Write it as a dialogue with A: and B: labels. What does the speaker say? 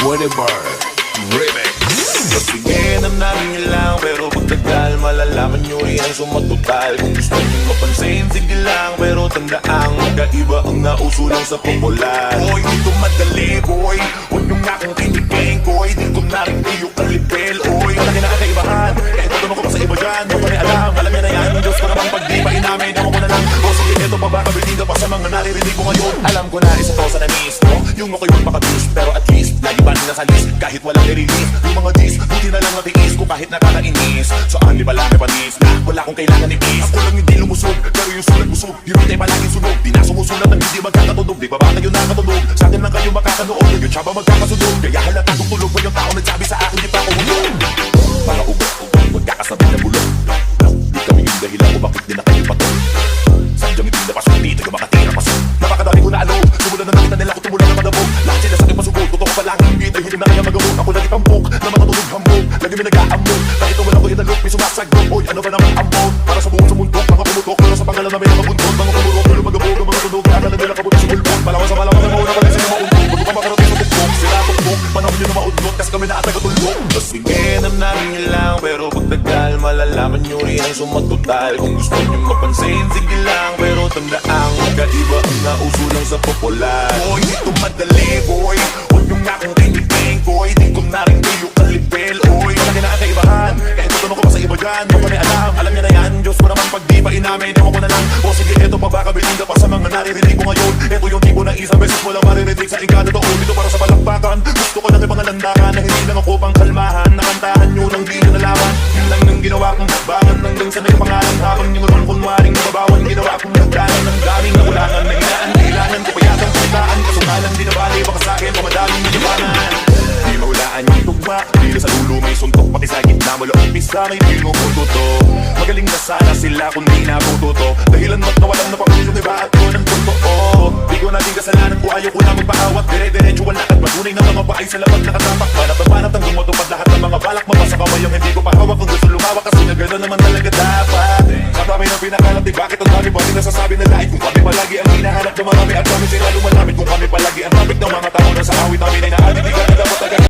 A: Whatever Remix. Sige na namin lang, pero pagtagal malalaman nyo yan sumatotal. Kung gusto nyo mapansin, sige lang, pero tandaang magkaiba ang nauso lang sa popular. Boy, di ko madali, boy, huwag nyo nga kong kinigeng, boy. Di ko na rin iyo kalipel, oy. Malaki na kakaibahan, kahit tatanong ko pa sa iba dyan. Di ko na alam, alam nyo na yan, Diyos ko naman pag di pa inamin. Ako ko na lang, o sige, eto pa ba kabitindo pa sa mga naririnig ko ngayon. Alam ko na, isa to sa nanis mo, yung ako'y magpakabis, pero at least lagi ba nila sa list, kahit walang nirelease. Yung mga dis, buti na lang natiis ko kahit nakakainis. Saan di ba lang may panis na wala akong kailangan ipis. Ako lang hindi lumusog, pero yung sulat busog. Yung hindi palaging sunog, di na sumusulat ang hindi magkakatunog. Di ba ba kayo nakatunog? Sa akin lang kayo makakanood, yung tsaba magkakasunog. Kaya halata kong tulog mo yung tao nagsabi sa akin, di pa ako hulog. Mga ugat, magkakasabi na bulog. Di kami yung dahilan kung bakit di na kayo patog. Sadyang hindi na pasok, di tayo makatira pasok. Napakadami ko na alog, sumulan na nakita nila ko tumulan na madabog. Lahat sila sa akin masugod, totoo pa lang, hindi tayo hilim na kaya magamot. Ako lagi tampok, na matutulog hambog. Lagi may nag-aambog, kahit wala ko inalog, may sumasagbog. Oy, ano ba naman ambog? Para sa buong sumundok, mga pumutok. Pero sa pangalan na may nakabundok, mga pumurok, pero magabog, mga tunog. Kaya na nila kabuti sa bulbog. Palawan sa malawan na mauna pala sila maundog. Bago pa makarating sa tuktok, sila tuktok. Panahon nyo na maudlot, kasi kami na at nagatulog. Sige na namin lang, pero pagtagal malalaman nyo rin ang sumatotal. Kung gusto nyo mapansin, sige lang, pero tandaang magkaiba ang nauso lang sa popular. Boy, di ko madali, boy, huwag nyo nga kong kinigeng, boy. Di ko na rin kayo kalipel, oy. Malaki na ang kaibahan, kahit tatanong ko pa sa iba dyan. Di ko na alam, alam nyo na yan, Diyos ko naman pag di pa inamin. Ewan ko na lang, o sige, eto pa ba kabiling pa sa mga naririnig ko ngayon. Eto yung tipo ng isang beses mo lang maririnig sa ingkado to. Dito para sa palakpakan, gusto ko lang yung mga landakan na hindi lang ako pang kalmahan. Nakantahan nyo nang di nyo nalaman, yun lang nang ginawa kong bakbakan. Hanggang sa may pangalan habang yung ron kunwaring nababawan. Ginawa kong nagdanan ng daming nakulangan na hinaan. Kailangan ko pa yatang palitaan, kaso nga lang di nabali. Baka sa'kin pa madaling nilipanan. Di mahulaan yung tugma, dila sa dulo may suntok. Pati sa gitna mula umpisa may pinuputo. Magaling na sana sila kung di napututo. Dahilan ba't nawalan na papel yung iba at ko ng totoo. Di ko natin kasalanan kung ayaw ko na magpaawat. Dire-diretso wala at matunay ng mga paay sa labag nakatapak. Banat ang gumutupad lahat ng mga balak. Mabasa kamay yung hindi ko pahawak. Kung gusto lumawak kasi nga gano'n naman talaga dapat. Sa dami ng pinakalat, di bakit ang dami pa rin nasasabi na light. Kung kami palagi ang hinahanap ng marami at kami sila lumalapit. Kung kami palagi ang topic ng mga tao na sa awit namin ay naaditigan na dapat agad.